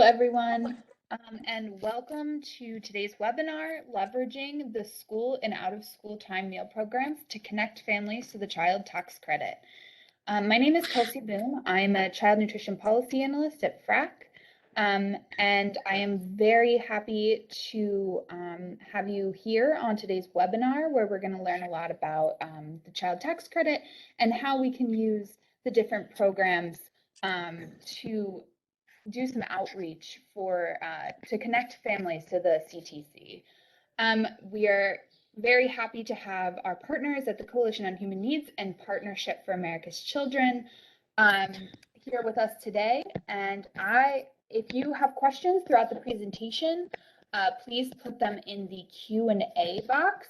everyone, and welcome to today's webinar, Leveraging the School and Out-of-School Time Meal Programs to Connect Families to the Child Tax Credit. My name is Kelsey Boom. I'm a Child Nutrition Policy Analyst at FRAC, and I am very happy to have you here on today's webinar, where we're going to learn a lot about the Child Tax Credit and how we can use the different programs to do some outreach for to connect families to the CTC. We are very happy to have our partners at the Coalition on Human Needs and Partnership for America's Children here with us today. And if you have questions throughout the presentation, please put them in the Q&A box.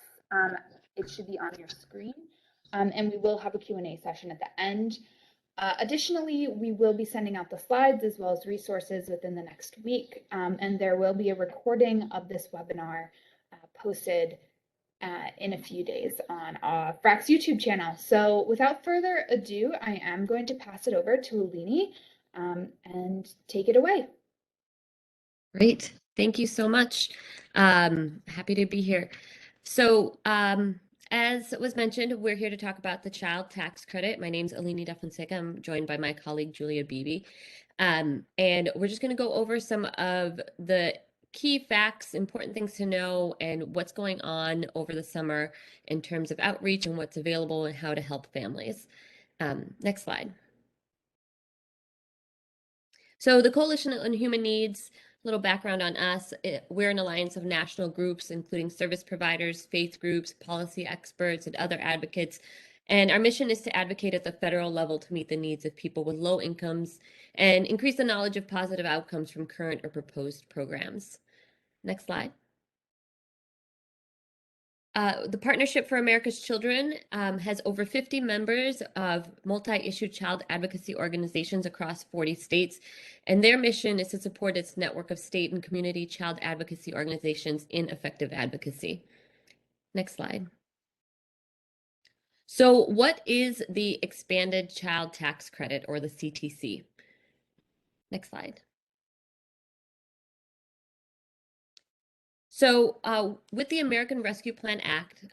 It should be on your screen. And we will have a Q&A session at the end. Additionally, we will be sending out the slides as well as resources within the next week, and there will be a recording of this webinar posted in a few days on FRAC's YouTube channel. So without further ado, I am going to pass it over to Alini and take it away. Great. Thank you so much. Happy to be here. So as was mentioned, we're here to talk about the Child Tax Credit. My name's Alini Fonseca. I'm joined by my colleague, Julia Beebe. And we're just going to go over some of the key facts, important things to know, and what's going on over the summer in terms of outreach and what's available and how to help families. Next slide. So the Coalition on Human Needs, a little background on us. We're an alliance of national groups, including service providers, faith groups, policy experts, and other advocates. And our mission is to advocate at the federal level to meet the needs of people with low incomes and increase the knowledge of positive outcomes from current or proposed programs. Next slide. The Partnership for America's Children has over 50 members of multi-issue child advocacy organizations across 40 states, and their mission is to support its network of state and community child advocacy organizations in effective advocacy. Next slide. So what is the Expanded Child Tax Credit, or the CTC? Next slide. So with the American Rescue Plan Act,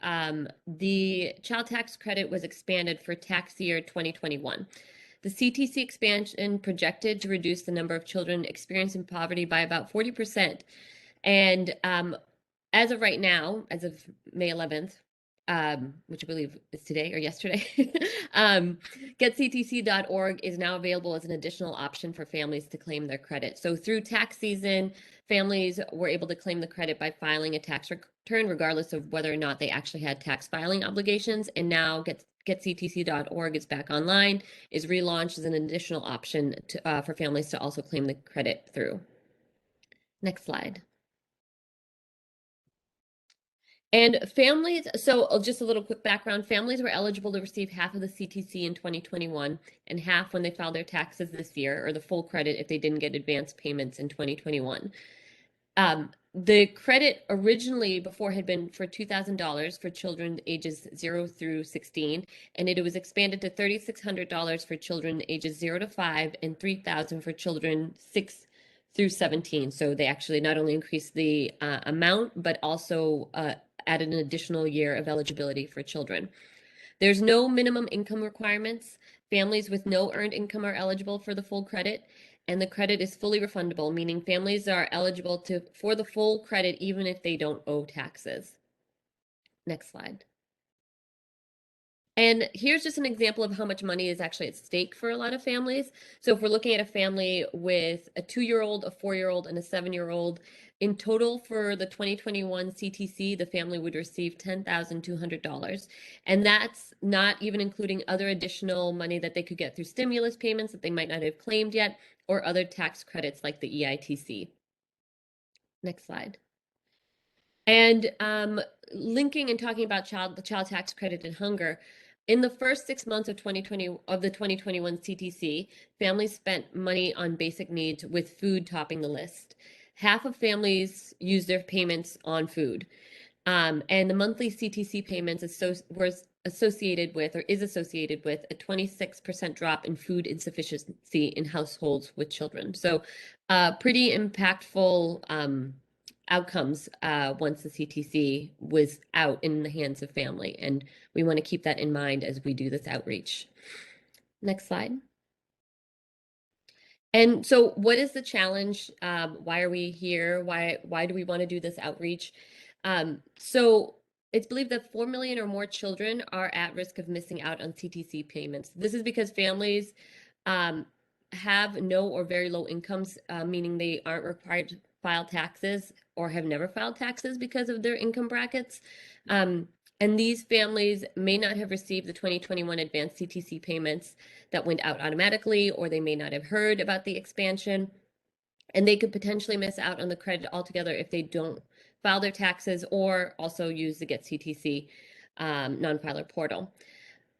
the child tax credit was expanded for tax year 2021. The CTC expansion projected to reduce the number of children experiencing poverty by about 40%. And as of right now, as of May 11th, which I believe is today or yesterday, getctc.org is now available as an additional option for families to claim their credit. So through tax season, families were able to claim the credit by filing a tax return, regardless of whether or not they actually had tax filing obligations. And now getctc.org is back online, is relaunched as an additional option for families to also claim the credit through. Next slide. And families, so just a little quick background, families were eligible to receive half of the CTC in 2021 and half when they filed their taxes this year, or the full credit if they didn't get advance payments in 2021. The credit originally before had been for $2,000 for children ages 0 through 16, and it was expanded to $3,600 for children ages 0 to 5 and $3,000 for children 6 through 17. So they actually not only increased the amount, but also added an additional year of eligibility for children. There's no minimum income requirements. Families with no earned income are eligible for the full credit, and the credit is fully refundable, meaning families are eligible for the full credit even if they don't owe taxes. Next slide. And here's just an example of how much money is actually at stake for a lot of families. So if we're looking at a family with a 2-year-old, a 4-year-old, and a 7-year-old, in total for the 2021 CTC, the family would receive $10,200. And that's not even including other additional money that they could get through stimulus payments that they might not have claimed yet, or other tax credits like the EITC. Next slide. And linking and talking about the child tax credit and hunger, in the first 6 months of the 2021 CTC, families spent money on basic needs, with food topping the list. Half of families use their payments on food. And the monthly CTC payments were associated with, or is associated with, a 26% drop in food insufficiency in households with children. So pretty impactful outcomes once the CTC was out in the hands of family. And we want to keep that in mind as we do this outreach. Next slide. And so what is the challenge? Why are we here? Why do we want to do this outreach? So it's believed that 4 million or more children are at risk of missing out on CTC payments. This is because families have no or very low incomes, meaning they aren't required to file taxes or have never filed taxes because of their income brackets. And these families may not have received the 2021 advanced CTC payments that went out automatically, or they may not have heard about the expansion. And they could potentially miss out on the credit altogether if they don't file their taxes or also use the Get CTC non-filer portal.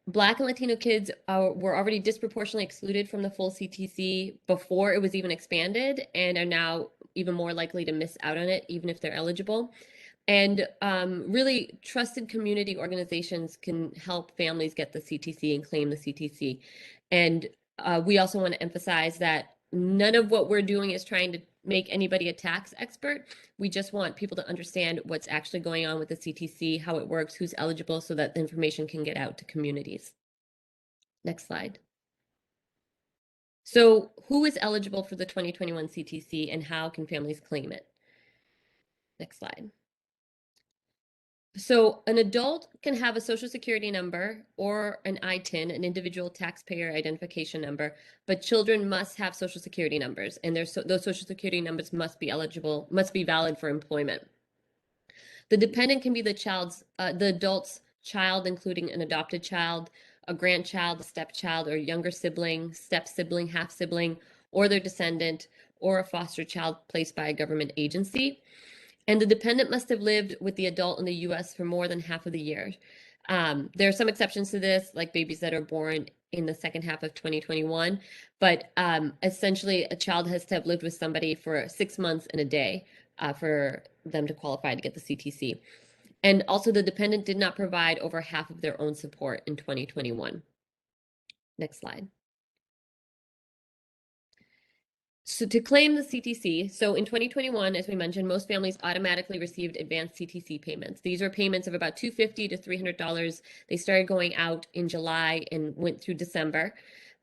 Black and Latino kids were already disproportionately excluded from the full CTC before it was even expanded and are now even more likely to miss out on it, even if they're eligible. And really, trusted community organizations can help families get the CTC and claim the CTC. And we also want to emphasize that none of what we're doing is trying to make anybody a tax expert. We just want people to understand what's actually going on with the CTC, how it works, who's eligible, so that the information can get out to communities. Next slide. So who is eligible for the 2021 CTC and how can families claim it? Next slide. So an adult can have a social security number or an ITIN, an individual taxpayer identification number, but children must have social security numbers, and those social security numbers must be valid for employment. The dependent can be the adult's child, including an adopted child, a grandchild, a stepchild, or a younger sibling, step sibling, half sibling, or their descendant, or a foster child placed by a government agency. And the dependent must have lived with the adult in the US for more than half of the year. There are some exceptions to this, like babies that are born in the second half of 2021, but essentially a child has to have lived with somebody for 6 months and a day for them to qualify to get the CTC. And also the dependent did not provide over half of their own support in 2021. Next slide. So to claim the CTC, so in 2021, as we mentioned, most families automatically received advanced CTC payments. These were payments of about $250 to $300. They started going out in July and went through December.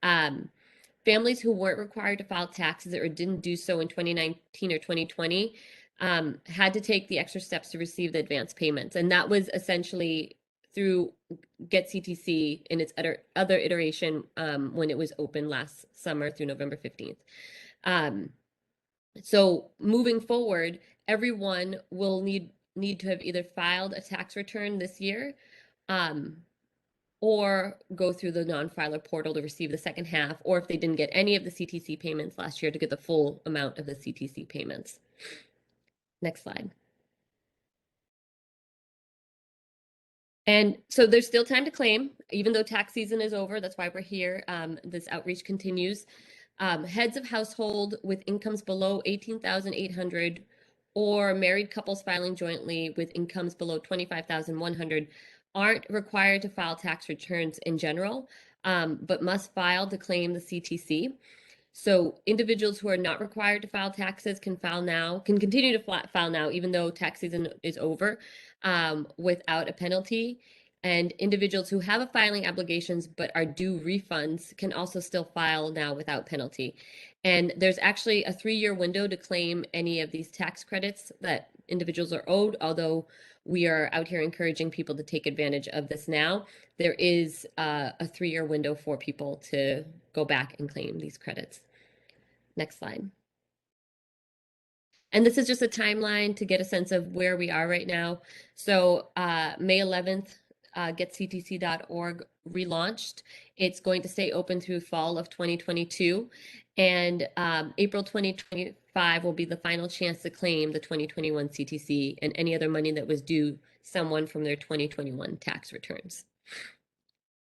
Families who weren't required to file taxes or didn't do so in 2019 or 2020 had to take the extra steps to receive the advanced payments. And that was essentially through Get CTC in its other iteration when it was open last summer through November 15th. So moving forward, everyone will need to have either filed a tax return this year or go through the non-filer portal to receive the second half, or if they didn't get any of the CTC payments last year, to get the full amount of the CTC payments. Next slide. And so there's still time to claim, even though tax season is over. That's why we're here. This outreach continues. Heads of household with incomes below 18,800 or married couples filing jointly with incomes below 25,100 aren't required to file tax returns in general, but must file to claim the CTC. So individuals who are not required to file taxes can continue to file now, even though tax season is over, without a penalty. And individuals who have a filing obligations but are due refunds can also still file now without penalty. And there's actually a 3-year window to claim any of these tax credits that individuals are owed, although we are out here encouraging people to take advantage of this now. There is a 3-year window for people to go back and claim these credits. Next slide. And this is just a timeline to get a sense of where we are right now. So May 11th, getctc.org relaunched. It's going to stay open through fall of 2022. And April 2025 will be the final chance to claim the 2021 CTC and any other money that was due someone from their 2021 tax returns.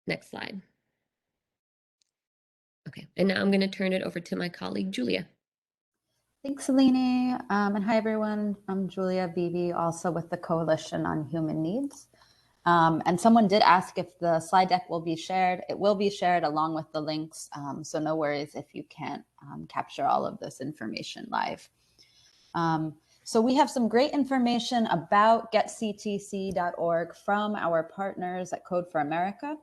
Next slide. Okay, and now I'm going to turn it over to my colleague, Julia. Thanks, Alini. And hi, everyone. I'm Julia Beebe, also with the Coalition on Human Needs. And someone did ask if the slide deck will be shared. It will be shared along with the links, so no worries if you can't capture all of this information live. So we have some great information about getctc.org from our partners at Code for America,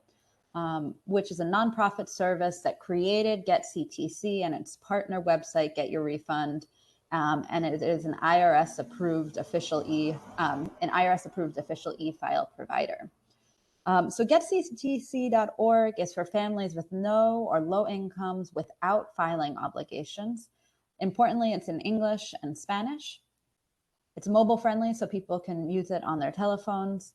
which is a nonprofit service that created GetCTC and its partner website, Get Your Refund. And it is an IRS-approved official e-file provider. So getctc.org is for families with no or low incomes without filing obligations. Importantly, it's in English and Spanish. It's mobile friendly, so people can use it on their telephones.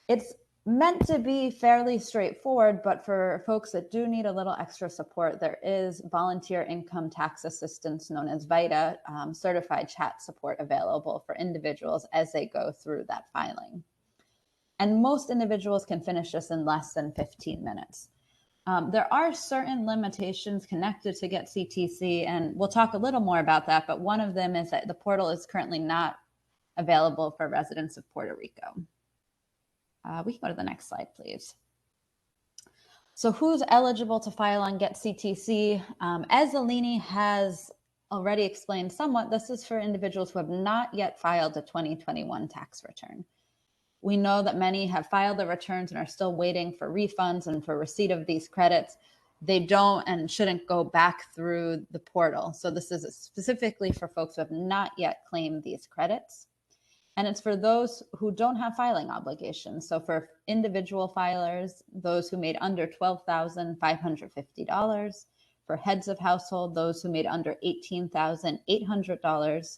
It's meant to be fairly straightforward, but for folks that do need a little extra support, there is volunteer income tax assistance known as VITA, certified chat support available for individuals as they go through that filing. And most individuals can finish this in less than 15 minutes. There are certain limitations connected to GetCTC, and we'll talk a little more about that, but one of them is that the portal is currently not available for residents of Puerto Rico. We can go to the next slide, please. So who's eligible to file on GetCTC? As Alini has already explained somewhat, this is for individuals who have not yet filed a 2021 tax return. We know that many have filed their returns and are still waiting for refunds and for receipt of these credits. They don't and shouldn't go back through the portal. So this is specifically for folks who have not yet claimed these credits. And it's for those who don't have filing obligations. So for individual filers, those who made under $12,550, for heads of household, those who made under $18,800,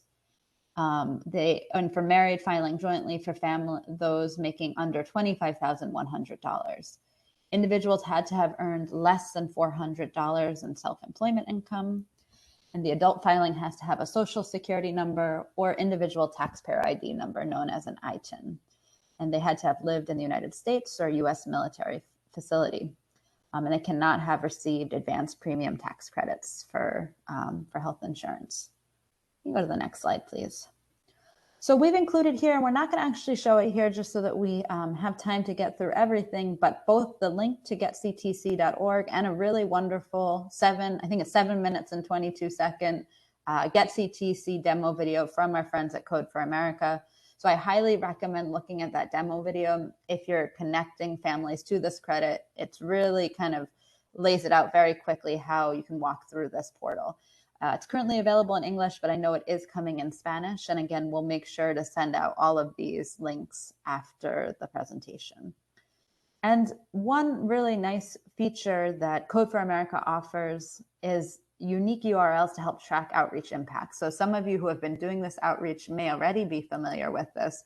and for married filing jointly for family, those making under $25,100. Individuals had to have earned less than $400 in self-employment income. And the adult filing has to have a social security number or individual taxpayer ID number known as an ITIN. And they had to have lived in the United States or US military facility. And they cannot have received advanced premium tax credits for health insurance. You can go to the next slide, please. So we've included here, and we're not going to actually show it here just so that we have time to get through everything, but both the link to getctc.org and a really wonderful 7 minutes and 22 second GetCTC demo video from our friends at Code for America. So I highly recommend looking at that demo video if you're connecting families to this credit. It's really kind of lays it out very quickly how you can walk through this portal. It's currently available in English, but I know it is coming in Spanish. And again, we'll make sure to send out all of these links after the presentation. And one really nice feature that Code for America offers is unique URLs to help track outreach impact. So some of you who have been doing this outreach may already be familiar with this.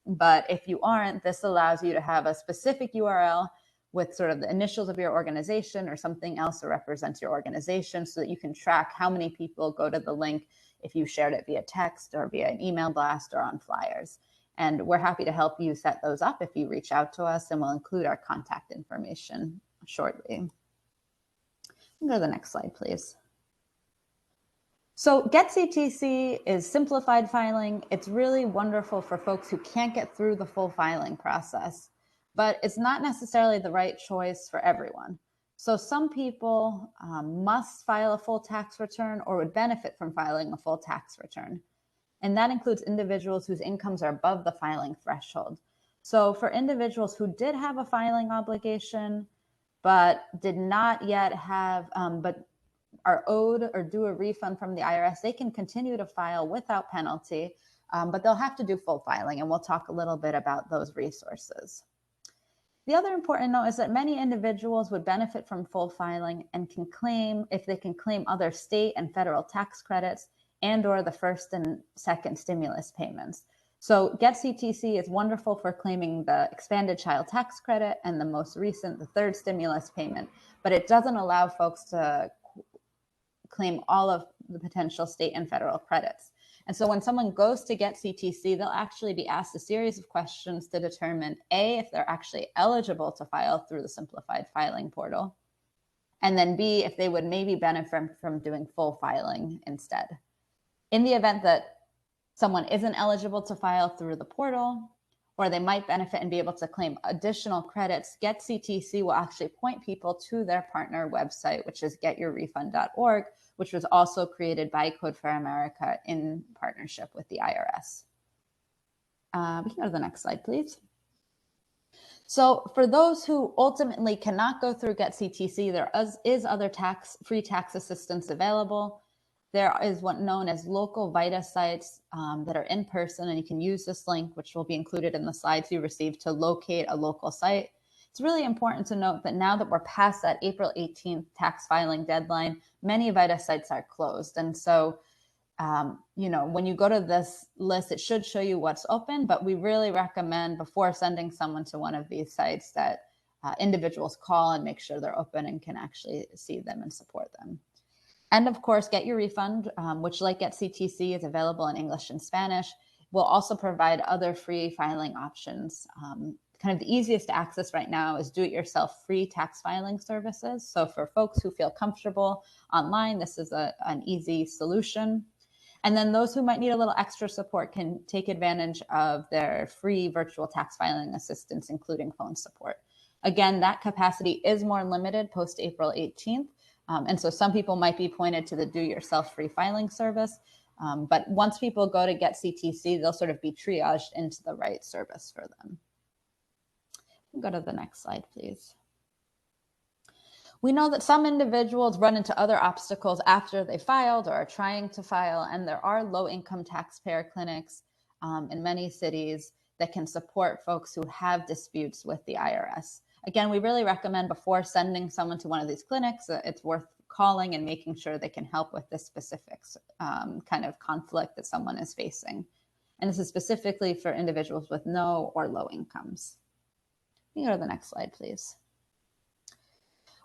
But if you aren't, this allows you to have a specific URL with sort of the initials of your organization or something else that represents your organization so that you can track how many people go to the link if you shared it via text or via an email blast or on flyers. And we're happy to help you set those up if you reach out to us, and we'll include our contact information shortly. Go to the next slide, please. So GetCTC is simplified filing. It's really wonderful for folks who can't get through the full filing process, but it's not necessarily the right choice for everyone. So some people must file a full tax return or would benefit from filing a full tax return. And that includes individuals whose incomes are above the filing threshold. So for individuals who did have a filing obligation, but did not yet have, but are owed or due a refund from the IRS, they can continue to file without penalty, but they'll have to do full filing, and we'll talk a little bit about those resources. The other important note is that many individuals would benefit from full filing and can claim, if they can claim other state and federal tax credits and or the first and second stimulus payments. So GetCTC is wonderful for claiming the expanded child tax credit and the most recent, the third stimulus payment, but it doesn't allow folks to claim all of the potential state and federal credits. And so when someone goes to GetCTC, they'll actually be asked a series of questions to determine A, if they're actually eligible to file through the simplified filing portal, and then B, if they would maybe benefit from doing full filing instead. In the event that someone isn't eligible to file through the portal, or they might benefit and be able to claim additional credits, GetCTC will actually point people to their partner website, which is getyourrefund.org, which was also created by Code for America in partnership with the IRS. We can go to the next slide, please. So for those who ultimately cannot go through GetCTC, there is other free tax assistance available. There is what known as local VITA sites that are in person, and you can use this link, which will be included in the slides you received, to locate a local site. It's really important to note that now that we're past that April 18th tax filing deadline, many VITA sites are closed. And so, when you go to this list, it should show you what's open, but we really recommend before sending someone to one of these sites that individuals call and make sure they're open and can actually see them and support them. And of course, Get Your Refund, which like GetCTC is available in English and Spanish, will also provide other free filing options. Kind of the easiest to access right now is do-it-yourself free tax filing services. So for folks who feel comfortable online, this is an easy solution. And then those who might need a little extra support can take advantage of their free virtual tax filing assistance, including phone support. Again, that capacity is more limited post April 18th. And so some people might be pointed to the do-yourself free filing service. But once people go to GetCTC, they'll sort of be triaged into the right service for them. Go to the next slide, please. We know that some individuals run into other obstacles after they filed or are trying to file, and there are low-income taxpayer clinics in many cities that can support folks who have disputes with the IRS. Again, we really recommend before sending someone to one of these clinics, it's worth calling and making sure they can help with the specific kind of conflict that someone is facing. And this is specifically for individuals with no or low incomes. You can go to the next slide, please.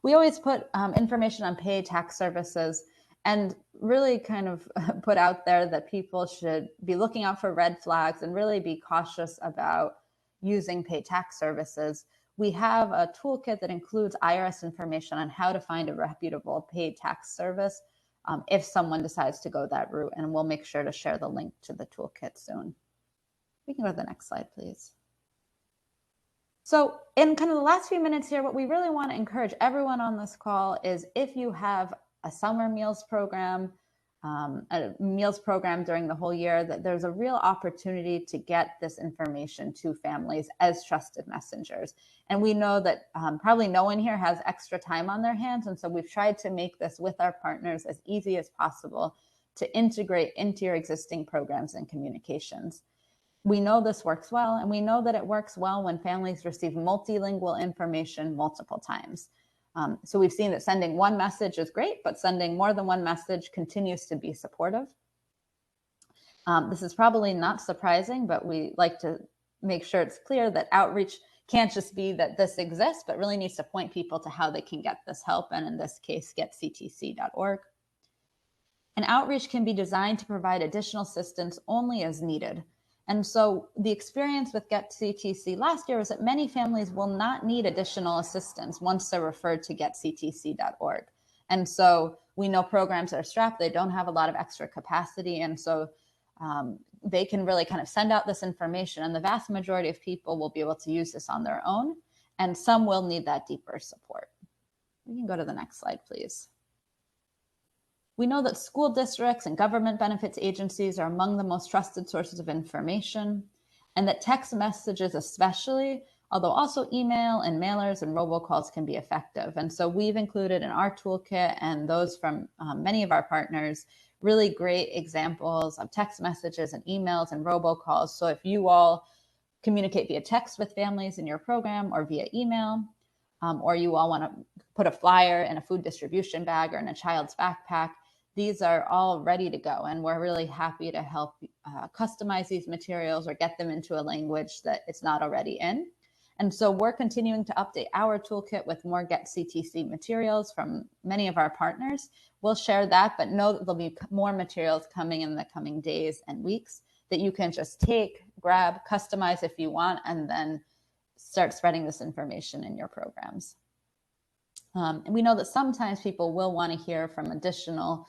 We always put information on paid tax services and really kind of put out there that people should be looking out for red flags and really be cautious about using paid tax services. We have a toolkit that includes IRS information on how to find a reputable paid tax service if someone decides to go that route, and we'll make sure to share the link to the toolkit soon. We can go to the next slide, please. So in kind of the last few minutes here, what we really want to encourage everyone on this call is if you have a summer meals program, during the whole year, that there's a real opportunity to get this information to families as trusted messengers. And we know that probably no one here has extra time on their hands. And so we've tried to make this with our partners as easy as possible to integrate into your existing programs and communications. We know this works well, and we know that it works well when families receive multilingual information multiple times. So we've seen that sending one message is great, but sending more than one message continues to be supportive. This is probably not surprising, but we like to make sure it's clear that outreach can't just be that this exists, but really needs to point people to how they can get this help, and in this case, getctc.org. And outreach can be designed to provide additional assistance only as needed. And so the experience with GetCTC last year was that many families will not need additional assistance once they're referred to getctc.org. And so we know programs that are strapped, they don't have a lot of extra capacity. And so they can really kind of send out this information, and the vast majority of people will be able to use this on their own. And some will need that deeper support. We can go to the next slide, please. We know that school districts and government benefits agencies are among the most trusted sources of information, and that text messages especially, although also email and mailers and robocalls can be effective. And so we've included in our toolkit and those from many of our partners, really great examples of text messages and emails and robocalls. So if you all communicate via text with families in your program or via email, or you all want to put a flyer in a food distribution bag or in a child's backpack, these are all ready to go, and we're really happy to help customize these materials or get them into a language that it's not already in. And so we're continuing to update our toolkit with more GetCTC materials from many of our partners. We'll share that, but know that there'll be more materials coming in the coming days and weeks that you can just take, grab, customize if you want, and then start spreading this information in your programs. And we know that sometimes people will want to hear from additional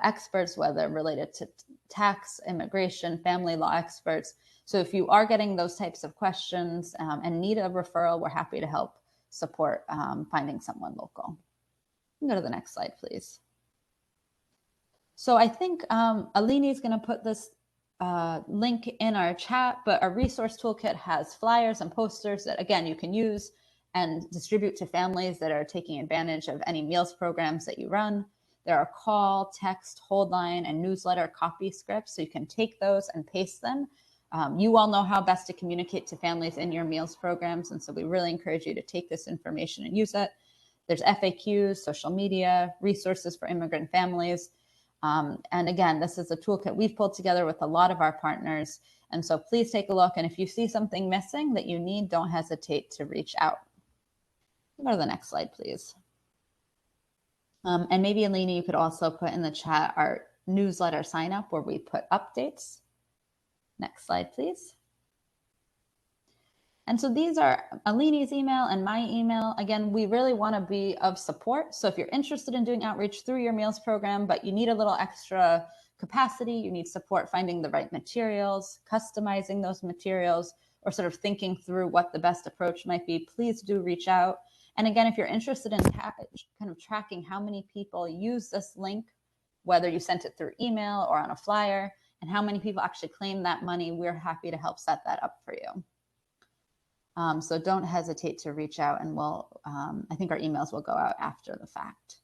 experts, whether related to tax, immigration, family law experts. So if you are getting those types of questions and need a referral, we're happy to help support finding someone local. Go to the next slide, please. So I think Alini is going to put this link in our chat, but our resource toolkit has flyers and posters that, again, you can use and distribute to families that are taking advantage of any meals programs that you run. There are call, text, hold line, and newsletter copy scripts, so you can take those and paste them. You all know how best to communicate to families in your meals programs, and so we really encourage you to take this information and use it. There's FAQs, social media, resources for immigrant families. And again, this is a toolkit we've pulled together with a lot of our partners. And so please take a look. And if you see something missing that you need, don't hesitate to reach out. Go to the next slide, please. And maybe, Alini, you could also put in the chat our newsletter sign up where we put updates. Next slide, please. And so these are Alini's email and my email. Again, we really want to be of support. So if you're interested in doing outreach through your meals program, but you need a little extra capacity, you need support finding the right materials, customizing those materials, or sort of thinking through what the best approach might be, please do reach out. And again, if you're interested in kind of tracking how many people use this link, whether you sent it through email or on a flyer, and how many people actually claim that money, we're happy to help set that up for you. So don't hesitate to reach out, and we'll, I think our emails will go out after the fact.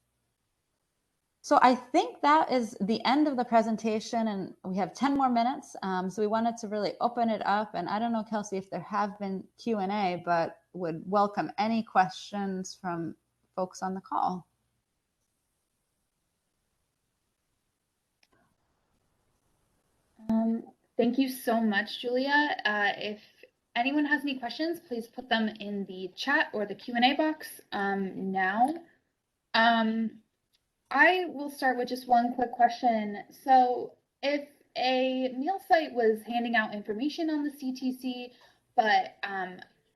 So I think that is the end of the presentation, and we have 10 more minutes. So we wanted to really open it up, and I don't know, Kelsey, if there have been Q&A, but would welcome any questions from folks on the call. Thank you so much, Julia. If anyone has any questions, please put them in the chat or the Q&A box now. I will start with just one quick question. So if a meal site was handing out information on the CTC, but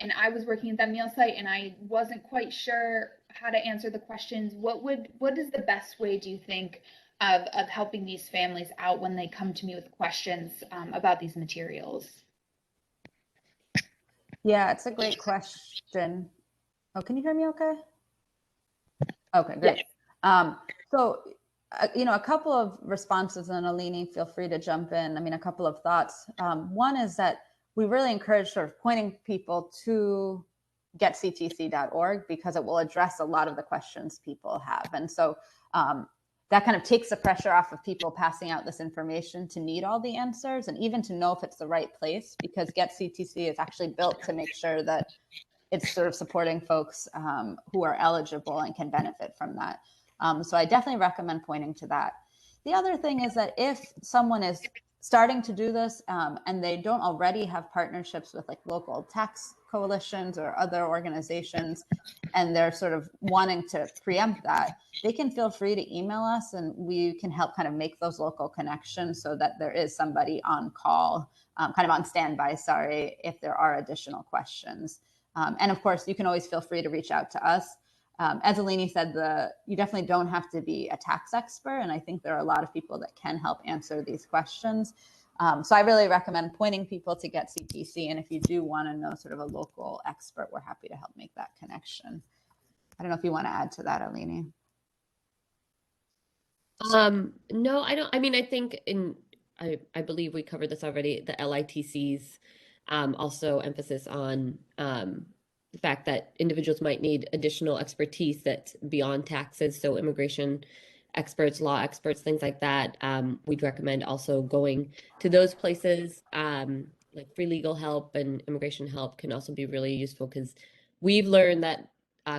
and I was working at that meal site and I wasn't quite sure how to answer the questions, what is the best way, do you think, of helping these families out when they come to me with questions about these materials? Yeah, it's a great question. Oh, can you hear me okay? Okay, great. Yeah. You know, a couple of responses, and Alini, feel free to jump in. I mean, a couple of thoughts. One is that we really encourage sort of pointing people to getctc.org because it will address a lot of the questions people have. And so that kind of takes the pressure off of people passing out this information to need all the answers and even to know if it's the right place, because GetCTC is actually built to make sure that it's sort of supporting folks who are eligible and can benefit from that. So I definitely recommend pointing to that. The other thing is that if someone is starting to do this and they don't already have partnerships with like local tax coalitions or other organizations, and they're sort of wanting to preempt that, they can feel free to email us and we can help kind of make those local connections so that there is somebody on call, kind of on standby, sorry, if there are additional questions. And of course, you can always feel free to reach out to us. As Alini said, you definitely don't have to be a tax expert. And I think there are a lot of people that can help answer these questions. So I really recommend pointing people to GetCTC. And if you do want to know sort of a local expert, we're happy to help make that connection. I don't know if you want to add to that, Alini. No, I don't. I mean, I think I believe we covered this already, the LITCs, also emphasis on the fact that individuals might need additional expertise that's beyond taxes. So immigration experts, law experts, things like that. We'd recommend also going to those places. Like free legal help and immigration help can also be really useful because we've learned that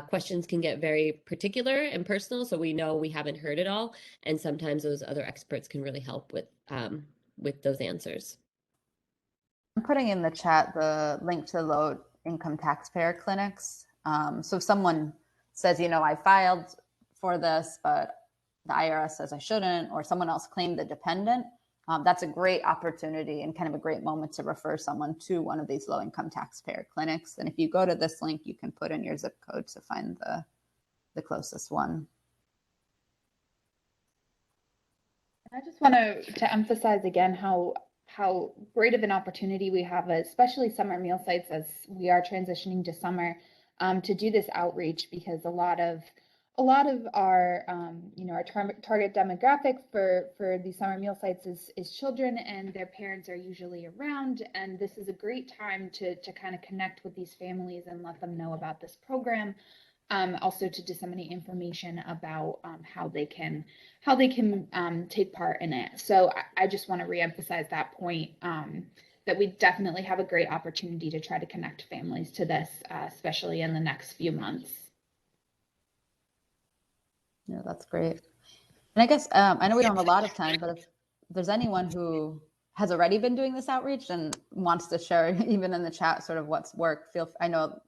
questions can get very particular and personal. So we know we haven't heard it all. And sometimes those other experts can really help with those answers. I'm putting in the chat the link to the low income taxpayer clinics. So if someone says, you know, I filed for this, but the IRS says I shouldn't, or someone else claimed the dependent, that's a great opportunity and kind of a great moment to refer someone to one of these low income taxpayer clinics. And if you go to this link, you can put in your zip code to find the closest one. I just want to emphasize again how great of an opportunity we have, especially summer meal sites, as we are transitioning to summer, to do this outreach, because a lot of our our target demographic for these summer meal sites is children, and their parents are usually around, and this is a great time to kind of connect with these families and let them know about this program. Also to disseminate information about how they can take part in it. So I just want to reemphasize that point, that we definitely have a great opportunity to try to connect families to this, especially in the next few months. Yeah, that's great. And I guess I know we don't have a lot of time, but if there's anyone who has already been doing this outreach and wants to share, even in the chat, sort of what's worked, I know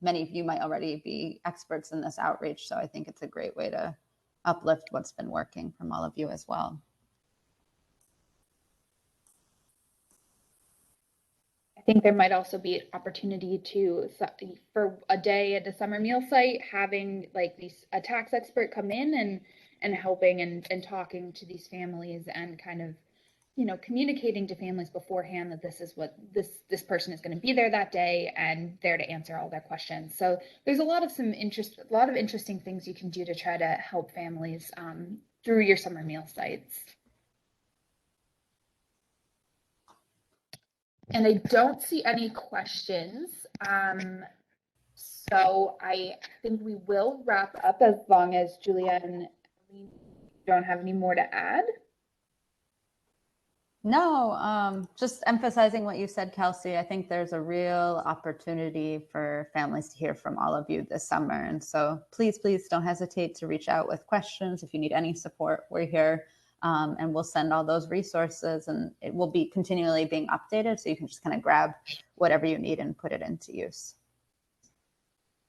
many of you might already be experts in this outreach, so I think it's a great way to uplift what's been working from all of you as well. I think there might also be an opportunity for a day at a summer meal site, having like a tax expert come in and helping and talking to these families, and kind of communicating to families beforehand that this is what this person is going to be there that day and there to answer all their questions. So there's a lot of interesting things you can do to try to help families through your summer meal sites. And I don't see any questions. So I think we will wrap up, as long as Julia and we don't have any more to add. No, just emphasizing what you said, Kelsey. I think there's a real opportunity for families to hear from all of you this summer. And so please don't hesitate to reach out with questions. If you need any support, we're here, and we'll send all those resources, and it will be continually being updated. So you can just kind of grab whatever you need and put it into use.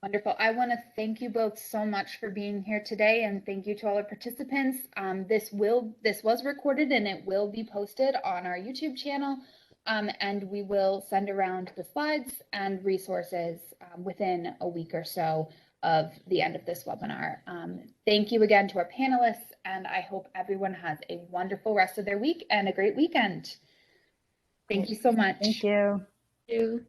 Wonderful. I want to thank you both so much for being here today, and thank you to all our participants. This was recorded and it will be posted on our YouTube channel, and we will send around the slides and resources within a week or so of the end of this webinar. Thank you again to our panelists, and I hope everyone has a wonderful rest of their week and a great weekend. Thank you so much. Thank you. Thank you.